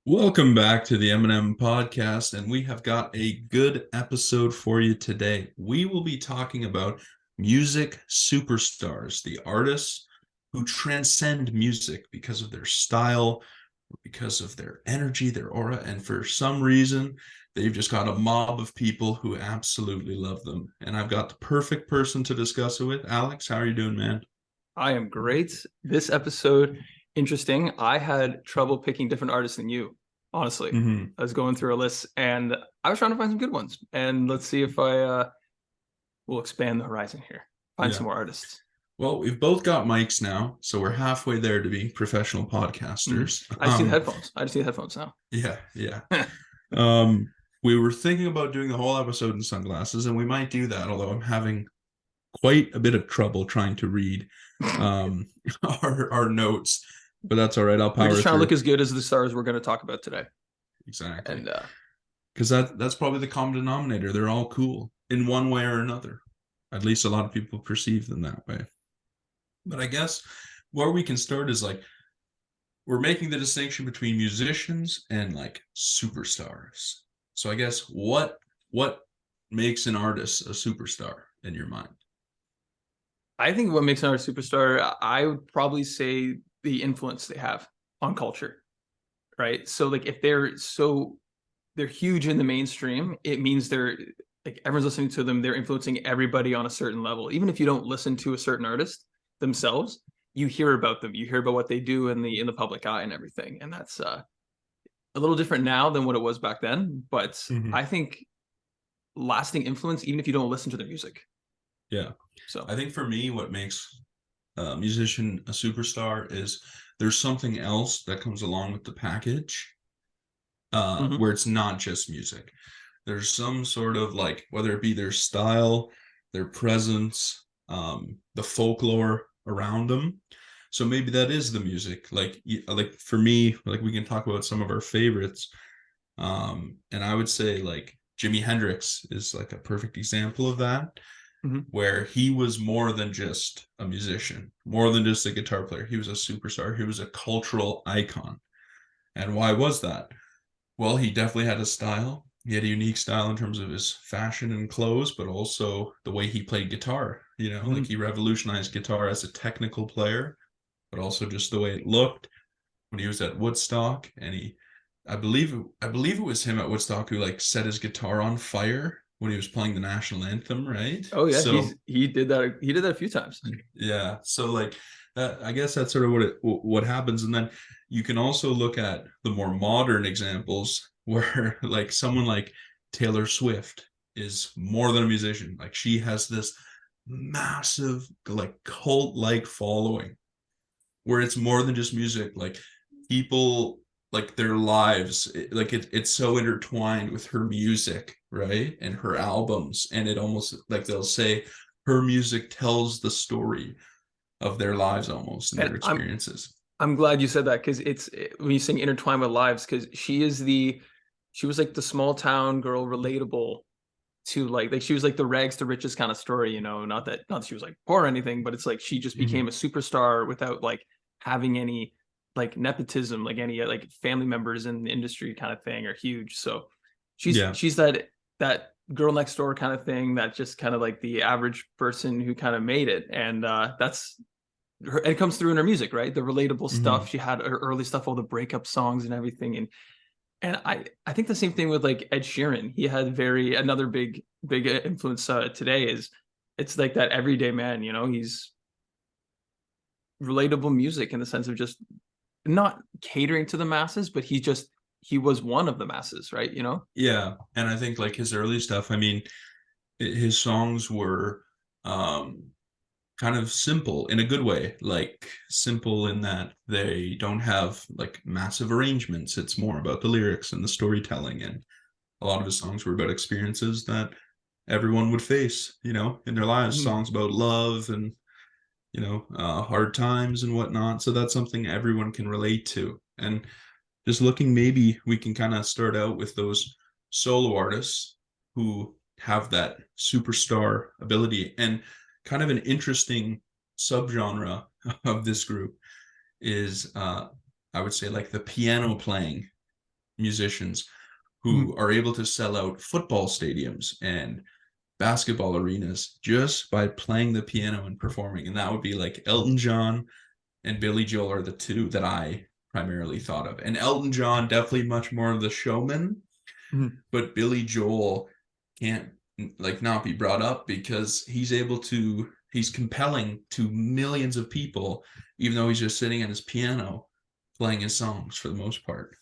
Welcome back to the M&M podcast, and we have got a good episode for you today. We will be talking about music superstars, the artists who transcend music because of their style, because of their energy, their aura, and for some reason, they've just got a mob of people who absolutely love them. And I've got the perfect person to discuss it with. Alex, how are you doing, man? I am great. This episode, interesting. I had trouble picking different artists than you, honestly. Mm-hmm. I was going through a list and I was trying to find some good ones. And let's see if I will expand the horizon here, find Yeah. some more artists. Well, we've both got mics now, so we're halfway there to be professional Mhm. podcasters. I just need the headphones. I just need the headphones now. Yeah. Um, we were thinking about doing the whole episode in sunglasses, and we might do that, although I'm having quite a bit of trouble trying to read um our notes, but that's all right. I'll We're power just trying to look through. as good as the stars we're going to talk about today. Exactly. And Because that's probably the common denominator. They're all cool in one way or another. At least a lot of people perceive them that way. But I guess where we can start is like we're making the distinction between musicians and like superstars. So I guess what makes an artist a superstar in your mind? I think what makes another superstar, I would probably say the influence they have on culture, right? So like if they're huge in the mainstream, it means they're like everyone's listening to them, they're influencing everybody on a certain level. Even if you don't listen to a certain artist themselves, you hear about them, you hear about what they do in the public eye and everything. And that's a little different now than what it was back then. But Mm-hmm. I think lasting influence, even if you don't listen to their music. Yeah. So I think for me, what makes a musician a superstar is there's something else that comes along with the package, mhm. where it's not just music. There's some sort of like, whether it be their style, their presence, the folklore around them. So maybe that is the music. Like for me, like we can talk about some of our favorites. And I would say like Jimi Hendrix is like a perfect example of that, Mhm. where he was more than just a musician, more than just a guitar player. He was a superstar. He was a cultural icon. And why was that? Well, he definitely had a style. He had a unique style in terms of his fashion and clothes, but also the way he played guitar. Like Mhm. he revolutionized guitar as a technical player, but also just the way it looked when he was at Woodstock. And I believe it was him at Woodstock who like set his guitar on fire when he was playing the national anthem, right? Oh yeah, So he did that. He did that a few times. yeah, so like that, I guess that's sort of what happens, and then you can also look at the more modern examples where like someone like Taylor Swift is more than a musician. Like she has this massive like cult-like following where it's more than just music. Like people like their lives, it's so intertwined with her music, right? And her albums, and it almost like they'll say her music tells the story of their lives almost and And their I'm experiences. I'm glad you said that because it's when you sing intertwined with lives because she was like the small town girl relatable to like she was like the rags to riches kind of story, not that she was like poor or anything, but it's like she just Mm-hmm. became a superstar without like having any like nepotism, like any like family members in the industry kind of thing are huge. So Yeah. she's that girl next door kind of thing that just kind of like the average person who kind of made it. And that's it comes through in her music, right? The relatable Mm-hmm. stuff. She had her early stuff, all the breakup songs and everything. And I think the same thing with like Ed Sheeran. He had very another big influence today is it's like that everyday man, he's relatable music in the sense of just not catering to the masses, but he was one of the masses, right? Yeah. And I think like his early stuff, I mean, his songs were um kind of simple in a good way, like simple in that they don't have like massive arrangements. It's more about the lyrics and the storytelling. And a lot of his songs were about experiences that everyone would face, in their lives, Mhm. songs about love and, hard times and whatnot. So that's something everyone can relate to. And just looking, maybe we can kind of start out with those solo artists who have that superstar ability. And kind of an interesting subgenre of this group is, I would say, like the piano playing musicians Mhm. who are able to sell out football stadiums and basketball arenas just by playing the piano and performing. And that would be like Elton John and Billy Joel are the two that I primarily thought of. And Elton John, definitely much more of the showman, Mhm. but Billy Joel can't like not be brought up because he's compelling to millions of people, even though he's just sitting at his piano playing his songs for the most part.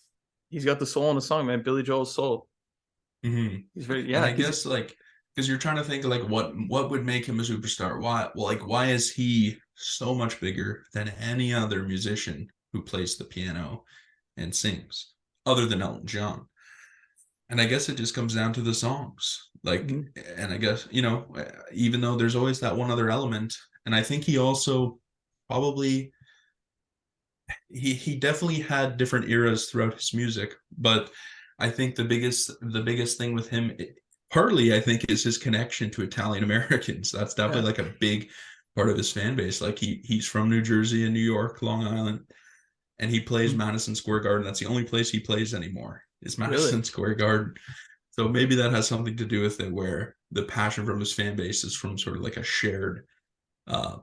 He's got the soul in the song, man. Billy Joel's soul. Mm-hmm. He's very, And yeah, I because guess like because you're trying to think of like what would make him a superstar? Why well like why is he so much bigger than any other musician who plays the piano and sings other than Elton John? And I guess it just comes down to the songs. Like and I guess, even though there's always that one other element, and I think he also probably he definitely had different eras throughout his music, but I think the biggest thing with him, partly I think, is his connection to Italian Americans. That's definitely yeah, like a big part of his fan base. Like he's from New Jersey and New York, Long Island, and he plays Mhm. Madison Square Garden. That's the only place he plays anymore is Really, Madison Square Garden. So maybe that has something to do with it, where the passion from his fan base is from sort of like a shared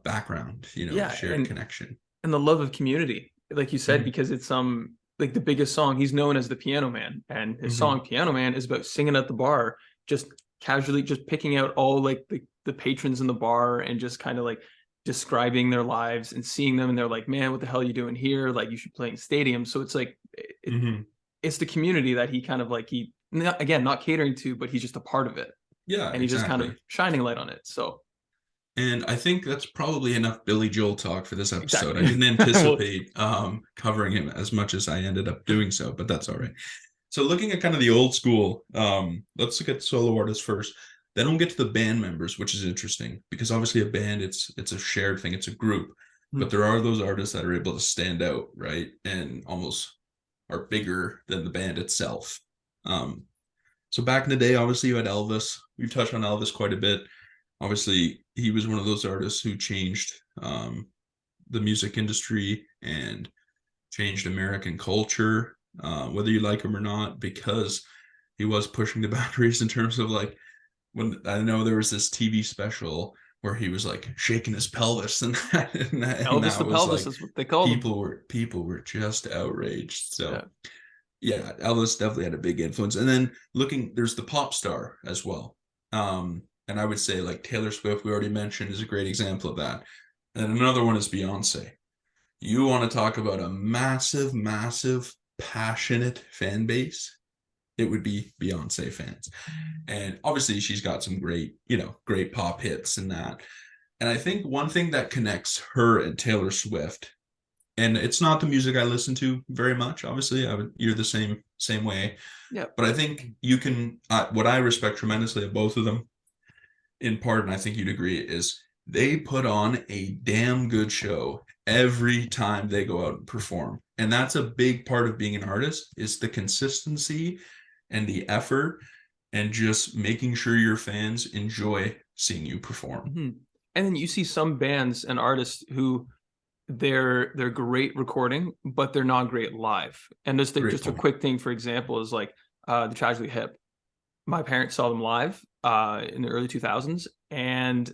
background, yeah, shared connection. and the love of community, like you said, Mm-hmm. because it's like the biggest song. He's known as the Piano Man, and his Mm-hmm. song Piano Man is about singing at the bar, just casually, just picking out all like the patrons in the bar and just kind of like describing their lives and seeing them, and they're like, man, what the hell are you doing here? Like you should play in stadiums. So it's like Mm-hmm. it's the community that he kind of like again, not catering to, but he's just a part of it, Yeah, and he's just kind of exactly. shining light on it. So And I think that's probably enough Billy Joel talk for this episode. I exactly. didn't Well, anticipate covering him as much as I ended up doing so, but that's all right. So looking at kind of the old school, let's look at solo artists first. Then we'll get to the band members, which is interesting because obviously a band, it's a shared thing, it's a group, but there are those artists that are able to stand out, right? And almost are bigger than the band itself. Um, so back in the day, obviously you had Elvis. We've touched on Elvis quite a bit. Obviously, he was one of those artists who changed the music industry and changed American culture, whether you like him or not, because he was pushing the boundaries in terms of like when I know there was this TV special where he was like shaking his pelvis and Elvis the that was pelvis like is what they called him. people were just outraged. Yeah. So yeah, Elvis definitely had a big influence. And then there's the pop star as well. And I would say like Taylor Swift, we already mentioned, is a great example of that. And another one is Beyonce. You want to talk about a massive, massive, passionate fan base? It would be Beyonce fans. And obviously she's got some great pop hits and that. And I think one thing that connects her and Taylor Swift, and it's not the music I listen to very much. Obviously, you're the same way, Yeah. but I think you can. What I respect tremendously of both of them, in part, and I think you'd agree, is they put on a damn good show every time they go out and perform, and that's a big part of being an artist is the consistency and the effort, and just making sure your fans enjoy seeing you perform. Mhm. And then you see some bands and artists who they're great recording, but they're not great live. And Great just a point. quick thing, for example, is like the Tragically Hip. My parents saw them live in the early 2000s, and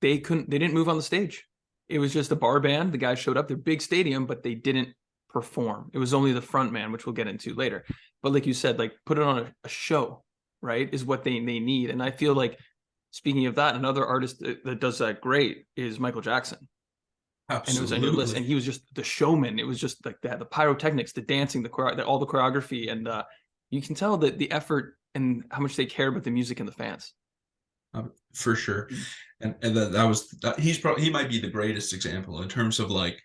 they didn't move on the stage. It was just a bar band. The guys showed up, their big stadium, but they didn't perform. It was only the front man, which we'll get into later. But like you said, like put it on a show, right? Is what they need. And I feel like speaking of that, another artist that does that great is Michael Jackson. And it was on your list, and Absolutely. he was just the showman. It was just like that, the pyrotechnics, the dancing, all the choreography, and you can tell that the effort and how much they care about the music and the fans. For sure. Mm. And that was he might be the greatest example in terms of like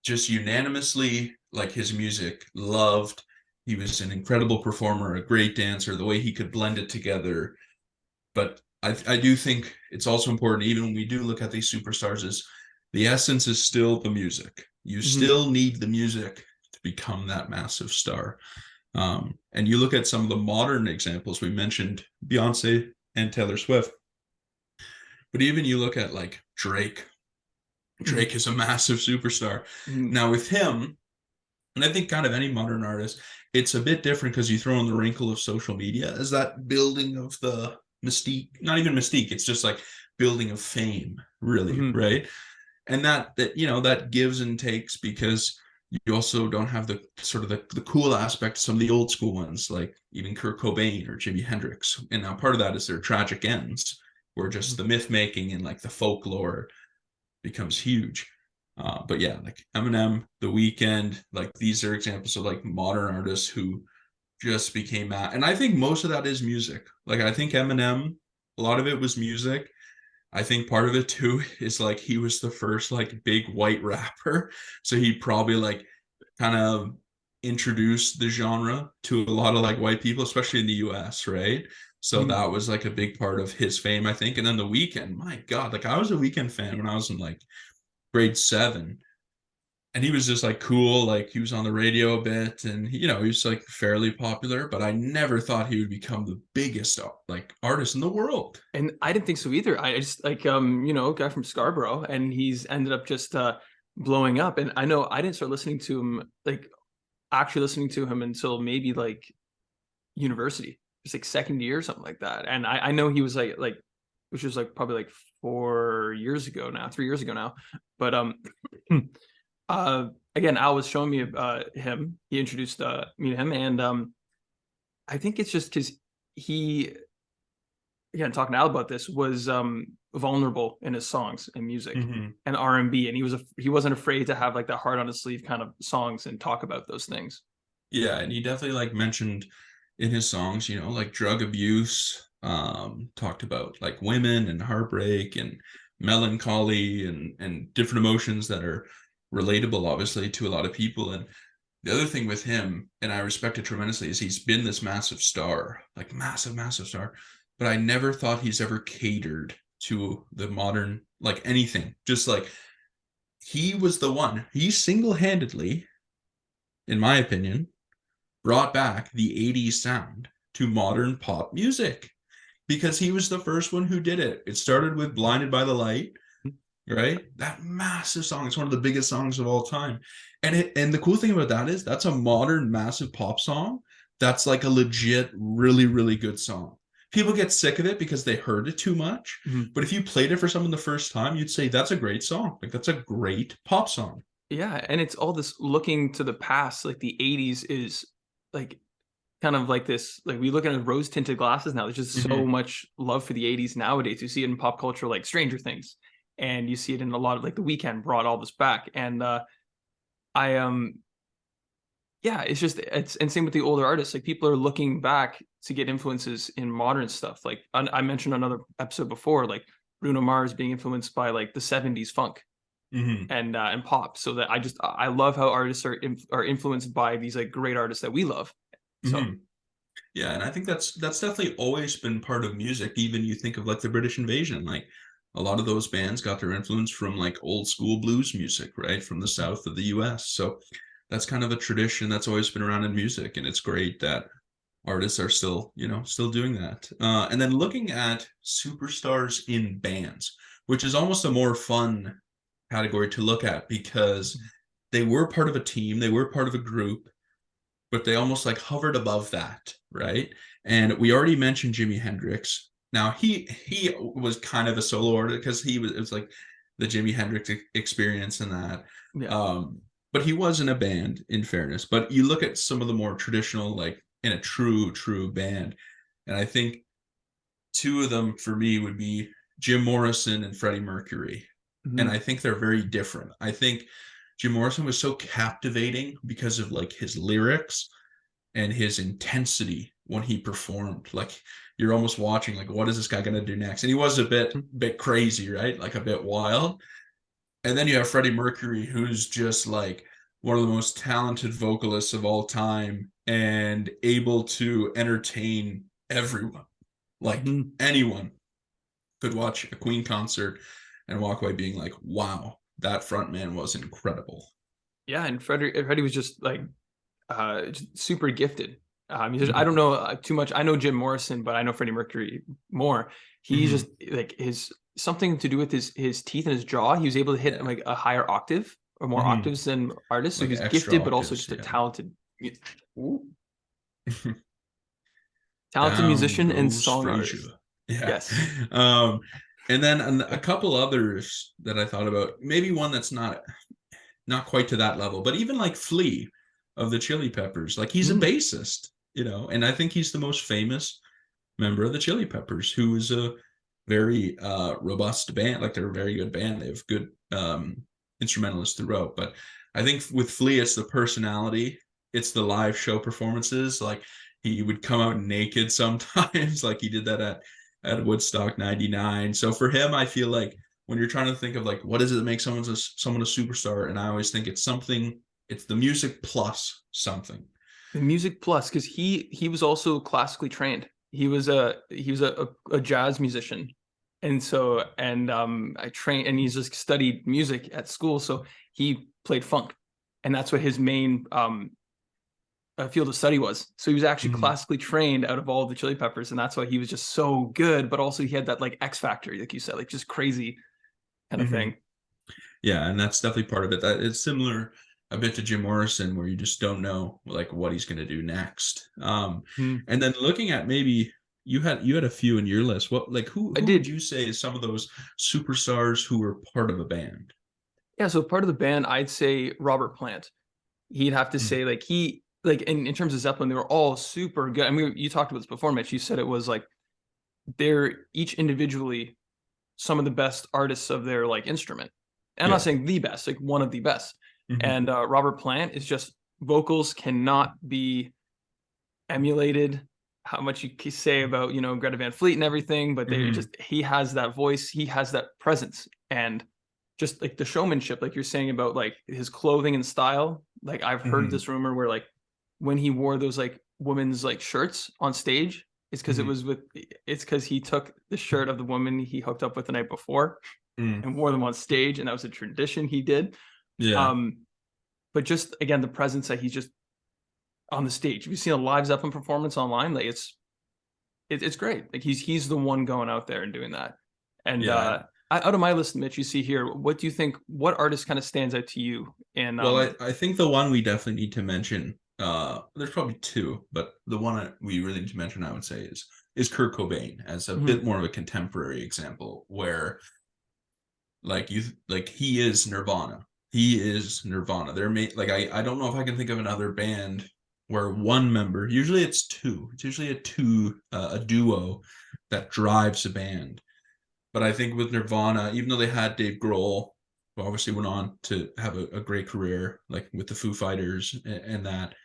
just unanimously like his music loved. He was an incredible performer, a great dancer, the way he could blend it together. But I do think it's also important, even when we do look at these superstars, is the essence is still the music. You Mhm. still need the music to become that massive star. And you look at some of the modern examples, we mentioned Beyonce and Taylor Swift, but even you look at like Drake. Mhm. Drake is a massive superstar. Mhm. Now with him, and I think kind of any modern artist, it's a bit different because you throw in the wrinkle of social media as that building of the mystique, not even mystique, it's just like building of fame, really, Mhm. right? And that you know, that gives and takes, because you also don't have the sort of the cool aspect of some of the old school ones, like even Kurt Cobain or Jimi Hendrix. And now part of that is their tragic ends, where just Mhm. the myth making and like the folklore becomes huge. But yeah, like Eminem, The Weeknd, like these are examples of like modern artists who just became that. And I think most of that is music. Like I think Eminem, a lot of it was music. I think part of it too is like he was the first like big white rapper. So he probably like kind of introduced the genre to a lot of like white people, especially in the US, right? So Mhm. that was like a big part of his fame, I think. And then The Weeknd, my God, like I was a Weeknd fan when I was in like grade 7, and he was just like cool, like he was on the radio a bit, and you know, he was like fairly popular, but I never thought he would become the biggest like artist in the world. And I didn't think so either. I just like a guy from Scarborough, and he's ended up just blowing up. And I know I didn't start listening to him, like actually listening to him, until maybe like university, just like second year or something like that. And I know he was like which was like probably like 4 years ago now, 3 years ago now. But again, Al was showing me him. He introduced me to him, and I think it's just because he, again, talking to Al about this, was vulnerable in his songs and music Mm-hmm. and R&B, and he wasn't afraid to have like that heart on his sleeve kind of songs and talk about those things. Yeah, and he definitely like mentioned in his songs, you know, like drug abuse, talked about like women and heartbreak and melancholy and different emotions that are relatable, obviously, to a lot of people. And the other thing with him, and I respect it tremendously, is he's been this massive star, like massive, massive star. But I never thought he's ever catered to the modern, like anything. Just like he was the one, he single-handedly, in my opinion, brought back the 80s sound to modern pop music, because he was the first one who did it. It started with Blinded by the Light, right? That massive song. It's one of the biggest songs of all time. And the cool thing about that is that's a modern massive pop song that's like a legit really really good song. People get sick of it because they heard it too much, Mhm. but if you played it for someone the first time, you'd say that's a great song. Like that's a great pop song. Yeah, and it's all this looking to the past, like the 80s is like kind of like this, like we look at rose tinted glasses now. There's just so Mm-hmm. much love for the 80s nowadays. You see it in pop culture like Stranger Things, and you see it in a lot of like The Weeknd brought all this back. And I yeah, it's just it's and same with the older artists. Like people are looking back to get influences in modern stuff. Like I mentioned another episode before, like Bruno Mars being influenced by like the 70s funk Mm-hmm. and pop. So that I love how artists are influenced by these like great artists that we love. So Mm-hmm. Yeah, and I think that's definitely always been part of music. Even you think of like the British invasion, like a lot of those bands got their influence from like old school blues music, right? From the south of the US. So that's kind of a tradition that's always been around in music, and it's great that artists are still, you know, still doing that. And then looking at superstars in bands, which is almost a more fun category to look at, because they were part of a team, they were part of a group, but they almost like hovered above that, right? And we already mentioned Jimi Hendrix. Now he was kind of a solo artist because he was, it was like the Jimi Hendrix experience and that. yeah. But he was in a band, in fairness. But you look at some of the more traditional, like in a true band, and I think two of them for me would be Jim Morrison and Freddie Mercury. And Mhm. I think they're very different. I think Jim Morrison was so captivating because of like his lyrics and his intensity when he performed. Like you're almost watching like, what is this guy gonna do next? And he was a bit crazy, right? Like a bit wild. And then you have Freddie Mercury, who's just like one of the most talented vocalists of all time and able to entertain everyone. Like Mhm. anyone could watch a Queen concert and walk away being like, wow, that front man was incredible. Yeah, and Freddie was just like just super gifted. I don't Mm-hmm. know too much. I know Jim Morrison, but I know Freddie Mercury more. He's Mm-hmm. just like his something to do with his teeth and his jaw. He was able to hit Yeah. like a higher octave or more Mm-hmm. octaves than artists. So Like he's extra gifted, but also octaves. just a Yeah. talented. Ooh. Talented Down musician and goes song Frazier. artist. Yeah. Yes. Um, and then a couple others that I thought about, maybe one that's not quite to that level, but even like Flea of the Chili Peppers, like he's a Mm. bassist, and I think he's the most famous member of the Chili Peppers, who is a very robust band. Like they're a very good band. They have good instrumentalists throughout. But I think with Flea, it's the personality, it's the live show performances. Like he would come out naked sometimes, like he did that at Woodstock '99. So for him, I feel like when you're trying to think of like what is it that makes someone a superstar, and I always think it's something. It's the music plus something. The music plus, because he was also classically trained. He was a jazz musician, and so I trained, and he's just studied music at school, so he played funk, and that's what his main field of study was. So he was actually Mhm. classically trained out of all of the Chili Peppers, and that's why he was just so good. But also he had that like X factor, like you said, like just crazy kind of Mhm. thing. Yeah, and that's definitely part of it. That it's similar a bit to Jim Morrison, where you just don't know like what he's going to do next. Hmm. And then looking at maybe you had a few in your list. What like I who would did. you say is some of those superstars who were part of a band? Yeah, so part of the band, I'd say Robert Plant. He'd have to Mm, say like he like in terms of Zeppelin, they were all super good. I mean, you talked about this before, Mitch. You said it was like they're each individually some of the best artists of their like instrument. And I'm not yeah. saying the best, like one of the best. Hmm. And Robert Plant is just vocals cannot be emulated. How much you can say about Greta Van Fleet and everything, but they Hmm. just he has that voice, he has that presence, and just like the showmanship, like you're saying about like his clothing and style. Like I've heard Hmm. this rumor where like when he wore those like women's like shirts on stage, Hmm. it's because he took the shirt of the woman he hooked up with the night before Mm, and wore them on stage, and that was a tradition he did. yeah. Um, but just again, the presence that he's just on the stage. If you've seen a live Zeppelin performance online, like it's great. Like he's the one going out there and doing that. And Yeah. out of my list, Mitch, you see here, what do you think? What artist kind of stands out to you? And Well, I think the one we definitely need to mention, there's probably two, but the one that we really need to mention, I would say, is Kurt Cobain as a bit mhm, more of a contemporary example where like he is Nirvana. He is Nirvana. Like I don't know if I can think of another band where one member, usually it's two. It's usually a duo that drives a band. But I think with Nirvana, even though they had Dave Grohl, who obviously went on to have a great career, like with the Foo Fighters and that,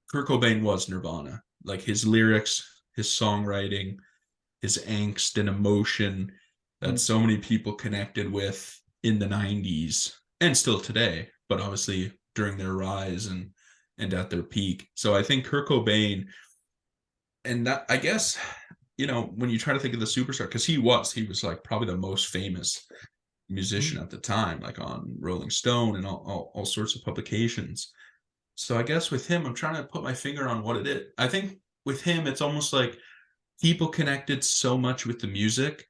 Kurt Cobain was Nirvana. Like his lyrics, his songwriting, his angst and emotion that mhm. so many people connected with in the 90s and still today, but obviously during their rise and at their peak. So I think Kurt Cobain, and that I guess when you try to think of the superstar, because he was like probably the most famous musician Mhm. at the time, like on Rolling Stone and all sorts of publications. So I guess with him, I'm trying to put my finger on what it is. I think with him, it's almost like people connected so much with the music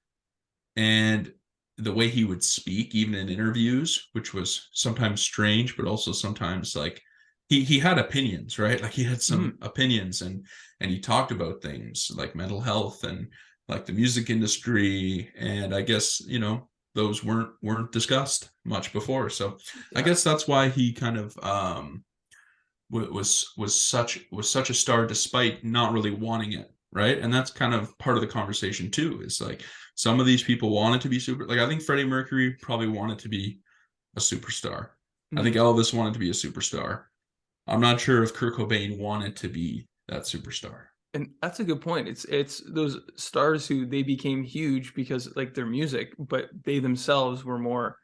and the way he would speak, even in interviews, which was sometimes strange, but also sometimes like he had opinions, right? Like he had some Mhm. opinions and he talked about things like mental health and like the music industry. And I guess, those weren't discussed much before. So I Yeah. guess that's why he kind of was such a star despite not really wanting it, right? And that's kind of part of the conversation too, is like some of these people wanted to be super, like I think Freddie Mercury probably wanted to be a superstar. I think Mhm. Elvis wanted to be a superstar. I'm not sure if Kurt Cobain wanted to be that superstar. And that's a good point. It's those stars who they became huge because like their music, but they themselves were more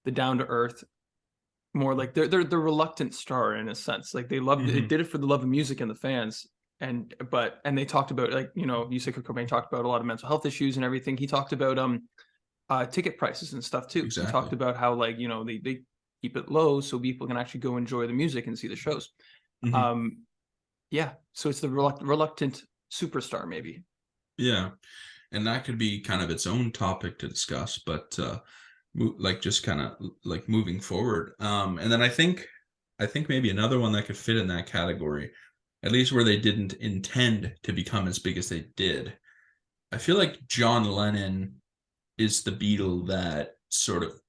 the down to earth, more like they're the reluctant star in a sense. Like they loved it, Hmm. did it for the love of music and the fans. And they talked about like you said Kurt Cobain talked about a lot of mental health issues and everything. He talked about ticket prices and stuff too. He talked Exactly. about how like they keep it low so people can actually go enjoy the music and see the shows. Hmm. Um, yeah, so it's the reluctant superstar maybe. Yeah, and that could be kind of its own topic to discuss, but like just kind of like moving forward. And then I think maybe another one that could fit in that category at least where they didn't intend to become as big as they did. I feel like John Lennon is the Beatle that sort of,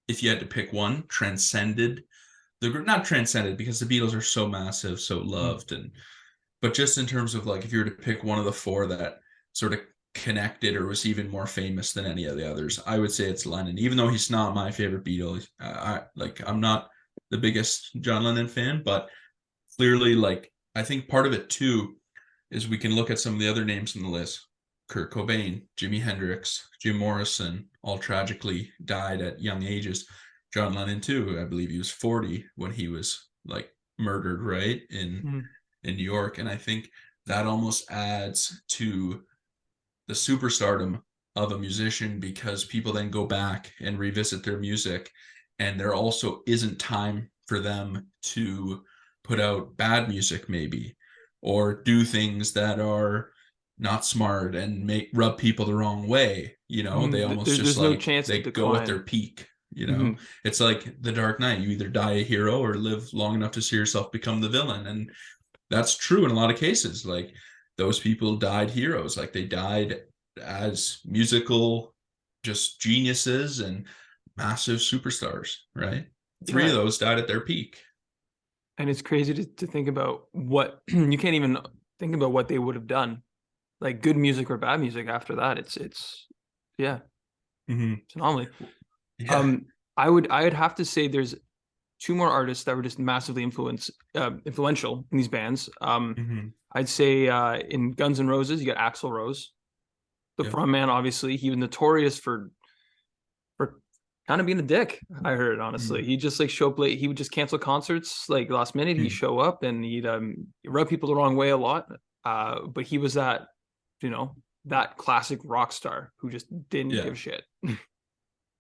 if you had to pick one, transcended the group. Not transcended because the Beatles are so massive, so Mm. loved, and but just in terms of like if you were to pick one of the four that sort of connected or was even more famous than any of the others, I would say it's Lennon. Even though he's not my favorite Beatle, I'm not the biggest John Lennon fan, but clearly, like I think part of it too is we can look at some of the other names in the list. Kurt Cobain, Jimi Hendrix, Jim Morrison, all tragically died at young ages. John Lennon too, I believe he was 40 when he was like murdered, right? Mm. In New York. And I think that almost adds to the superstardom of a musician because people then go back and revisit their music, and there also isn't time for them to put out bad music maybe, or do things that are not smart and make rub people the wrong way. They almost just There's no like chance to they go at their decline. peak. Mhm. It's like the Dark Knight, you either die a hero or live long enough to see yourself become the villain. And that's true in a lot of cases. Like those people died heroes, like they died as musical just geniuses and massive superstars, right? Three of Yeah, those died at their peak. and it's crazy to think about what you can't even think about what they would have done, like good music or bad music after that. It's yeah, Mm-hmm. it's an anomaly. Yeah. Um, I would have to say there's two more artists that were just massively influential in these bands. Mm-hmm. I'd say in Guns N' Roses, you got Axl Rose, the Yep. frontman. Obviously, he was notorious for kind of being a dick. I heard honestly, Mm-hmm. he just like show up late. He would just cancel concerts like last minute. He'd show up and he'd rub people the wrong way a lot. But he was that, you know, that classic rock star who just didn't Yeah. give a shit.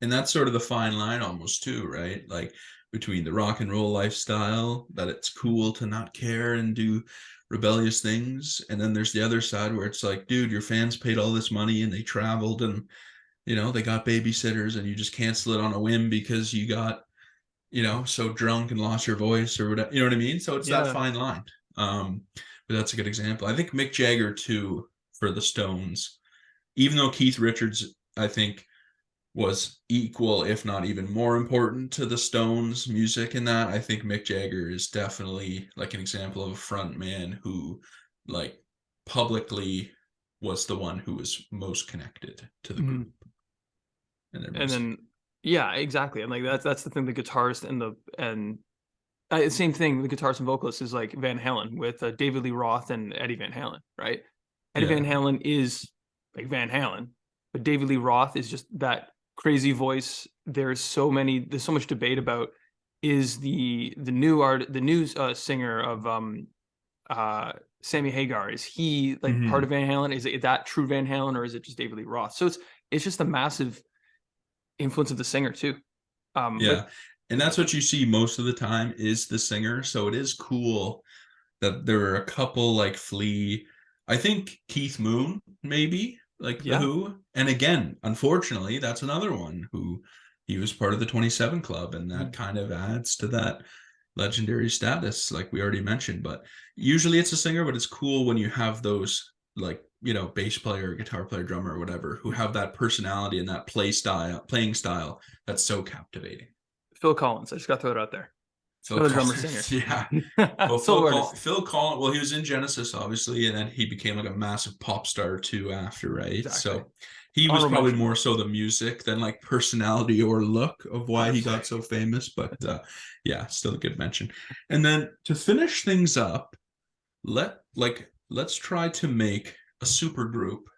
And that's sort of the fine line almost too, right? Like between the rock and roll lifestyle, that it's cool to not care and do rebellious things. And then there's the other side where it's like, dude, your fans paid all this money and they traveled and they got babysitters and you just cancel it on a whim because you got, so drunk and lost your voice or whatever. You know what I mean? So it's that Yeah. fine line. Um, but that's a good example. I think Mick Jagger too for the Stones, even though Keith Richards, I think, was equal, if not even more important to the Stones music in that. I think Mick Jagger is definitely like an example of a front man who like publicly was the one who was most connected to the group Mhm. and their And music. then yeah, exactly. And like that's the thing. The guitarist and same thing. The guitarist and vocalist is like Van Halen with David Lee Roth and Eddie Van Halen, right? Eddie Van Yeah. Halen is like Van Halen, but David Lee Roth is just that crazy voice. There's so much debate about is the new singer of Sammy Hagar, is he like part Mm-hmm. of Van Halen? Is it that true Van Halen or is it just David Lee Roth? So it's just a massive influence of the singer too. But Yeah. And that's what you see most of the time is the singer. So it is cool that there are a couple like Flea. I think Keith Moon, maybe, like The yeah, Who. And again, unfortunately, that's another one who he was part of the 27 Club, and that Mhm. kind of adds to that legendary status, like we already mentioned. But usually it's a singer, but it's cool when you have those like, bass player, guitar player, drummer, or whatever, who have that personality and that playing style that's so captivating. Phil Collins. I just got to throw it out there. Phil Not a drummer singer, Collins, yeah. Well, solo artist. Phil Collins. Well, he was in Genesis, obviously, and then he became like a massive pop star too after, right? Exactly. So he was Honorable probably mention. more so the music than like personality or look of why he 100%. got so famous. But yeah, still a good mention. And then to finish things up, let's try to make a super group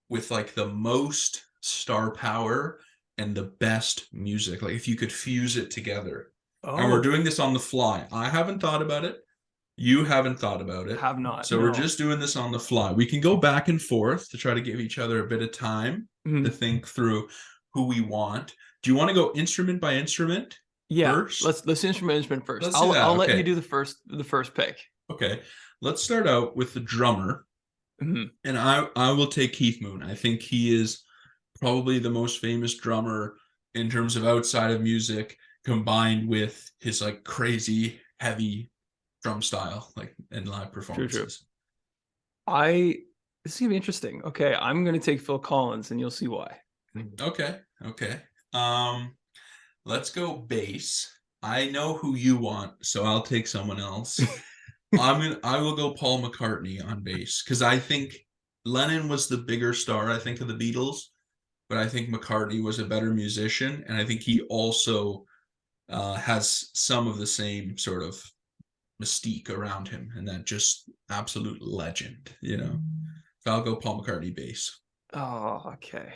with like the most star power and the best music. Like if you could fuse it together. And we're Oh, doing this on the fly. I haven't thought about it. You haven't thought about it. have not. So we're No. just doing this on the fly. We can go back and forth to try to give each other a bit of time to Mhm. think through who we want. Do you want to go instrument by instrument Yeah. first? Let's instrument first. Let's do that. I'll let you Okay. do the first pick. Okay. Let's start out with the drummer. Mhm. And I will take Keith Moon. I think he is probably the most famous drummer in terms of outside of music, combined with his like crazy heavy drum style, like in live True, true. performances. I This is gonna be interesting. Okay, I'm gonna take Phil Collins, and you'll see why. Okay, okay. Um, let's go bass. I know who you want, so I'll take someone else. I will go Paul McCartney on bass because I think Lennon was the bigger star, I think, of the Beatles, but I think McCartney was a better musician, and I think he also has some of the same sort of mystique around him, and that just absolute legend, you know. So I'll go Paul McCartney bass. Oh, okay.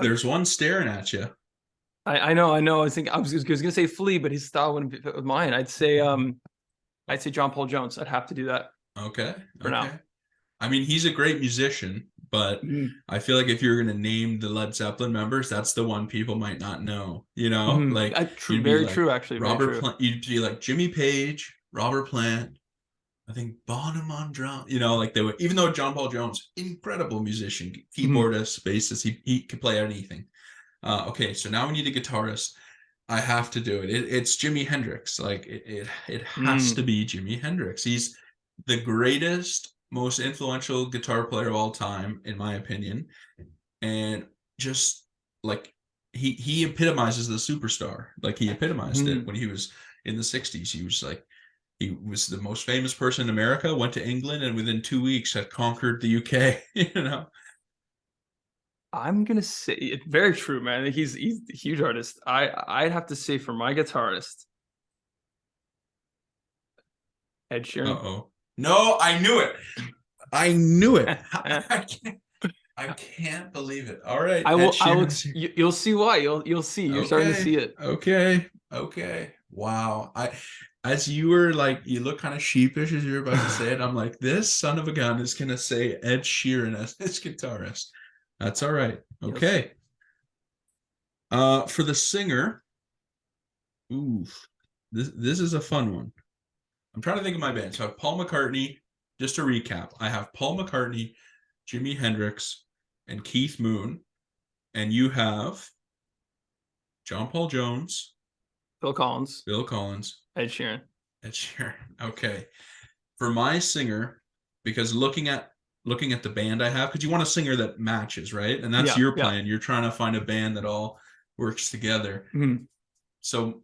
There's one staring at you. I know, I know. I was gonna say Flea, but his style wouldn't fit with mine. I'd say John Paul Jones. I'd have to do that Okay, for okay. now. I mean, he's a great musician, but Mm-hmm. I feel like if you're going to name the Led Zeppelin members, that's the one people might not know. You know, like True, you'd be very like true, actually, very Robert true. Plant, you'd be like Jimmy Page, Robert Plant, I think Bonham on drum. You know, like they would, even though John Paul Jones, incredible musician, Mhm. keyboardist, bassist, he could play anything. Okay, so now we need a guitarist. I have to do it. It's Jimi Hendrix. Like it has to Mm. be Jimi Hendrix. He's the greatest, most influential guitar player of all time, in my opinion. And just like he epitomizes the superstar. Like he epitomized it Mhm. when he was in the 60s. He was the most famous person in America, went to England, and within 2 weeks had conquered the UK, you know. I'm gonna say it's very true, man. He's a huge artist. I'd have to say for my guitarist, Ed Sheeran. Uh-oh. No, I knew it. I knew it. I can't believe it. All right, Ed I will. Sheeran's here. You'll see why. You'll see. You're starting to Okay, see it. okay, okay. Wow. As you were like, you look kind of sheepish as you're about to say it. I'm like, this son of a gun is gonna say Ed Sheeran as his guitarist. That's all right. You'll see. Okay. For the singer, ooh, this is a fun one. I'm trying to think of my band. So I have Paul McCartney. Just to recap, I have Paul McCartney, Jimi Hendrix, and Keith Moon. And you have John Paul Jones, Phil Collins, Bill Collins, Ed Sheeran. Ed Sheeran. Okay. For my singer, because looking at the band I have, because you want a singer that matches, right? And that's Yeah, your yeah. plan. You're trying to find a band that all works together. Mhm. So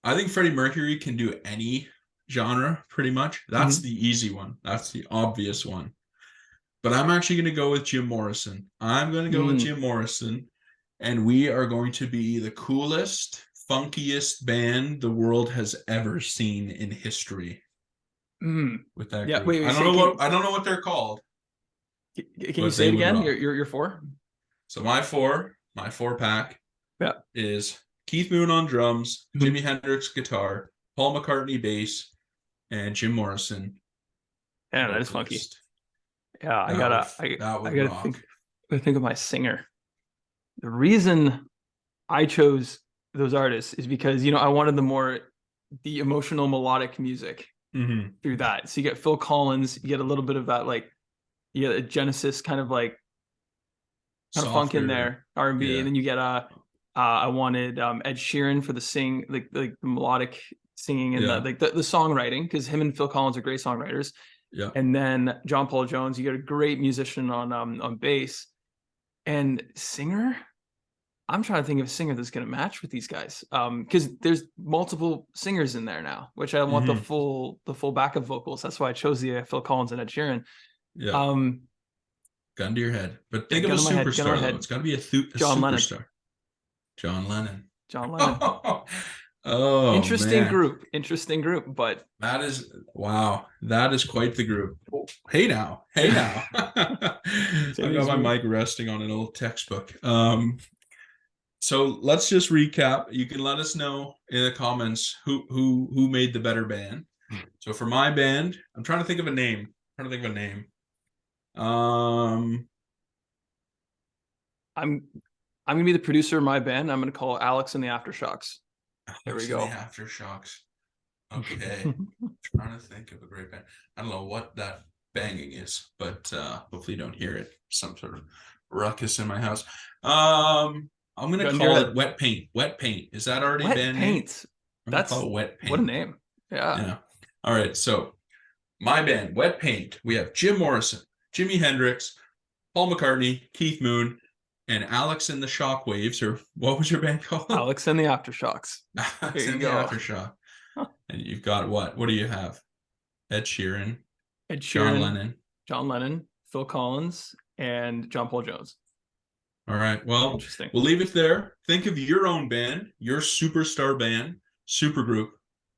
I think Freddie Mercury can do any genre pretty much. That's Mhm. the easy one. That's the obvious one. But I'm actually going to go with Jim Morrison. I'm going to go with Mm. Jim Morrison, and we are going to be the coolest, funkiest band the world has ever seen in history Mm. with that Yeah. group. Wait. I don't Say know what they're called, can you but say they it would again? rock. Your four. So my four pack Yeah. is Keith Moon on drums, Mhm. Jimi Hendrix guitar, Paul McCartney bass, and Jim Morrison Yeah, that is funky. vocalist. Yeah, That would that I would gotta rock. think of my singer. The reason I chose those artists is because I wanted the emotional melodic music Mm-hmm. through that. So you get Phil Collins, you get a little bit of that you get a Genesis kind of funk in Softer, there, R&B, and yeah, then you get I wanted Ed Sheeran for the the melodic singing and yeah, the songwriting because him and Phil Collins are great songwriters. yeah. And then John Paul Jones, you get a great musician on bass and singer. I'm trying to think of a singer that's going to match with these guys. Because there's multiple singers in there now, which I want Mm-hmm. the full backup vocals. That's why I chose the Phil Collins and Ed Sheeran. Yeah. Um, Gun to your head. But yeah, think of a gun in my superstar though. head. It's got to be a John Lennon. superstar. John Lennon. John Lennon. Oh man, Interesting group, but that is wow. That is quite the group. Oh, hey now, hey now. say I've got these my moves. mic resting on an old textbook. So let's just recap. You can let us know in the comments who made the better band. So for my band, I'm trying to think of a name. I'm trying to think of a name. Um, I'm I'm gonna be the producer of my band. I'm gonna call Alex and the Aftershocks. There we Alex and the go. Aftershocks. Okay. Trying to think of a great band. I don't know what that banging is, but hopefully you don't hear it. Some sort of ruckus in my house. I'm gonna Gun to your call it head. Wet Paint. Wet Paint. Is that already a Wet band name? paint. I'm gonna That's call it Wet what a Paint. name. Yeah. Yeah. All right. So my band, Wet Paint, we have Jim Morrison, Jimi Hendrix, Paul McCartney, Keith Moon, and Alex and the Shockwaves, or what was your band called? Alex and the Aftershocks. There Alex you and the go. Aftershock. And you've got what? What do you have? Ed Sheeran, Ed John Sheeran, Lennon. John Lennon, Phil Collins, and John Paul Jones. All right. Well, Interesting. we'll leave it there. Think of your own band, your superstar band, supergroup,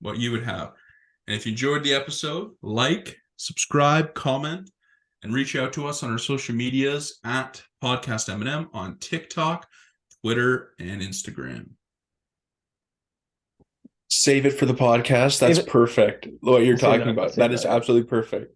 what you would have. And if you enjoyed the episode, like, subscribe, comment, and reach out to us on our social medias at Podcast M&M on TikTok, Twitter, and Instagram. Save it for the podcast. That's perfect. What you're I'll save talking that. I'll about. save That is that. absolutely perfect.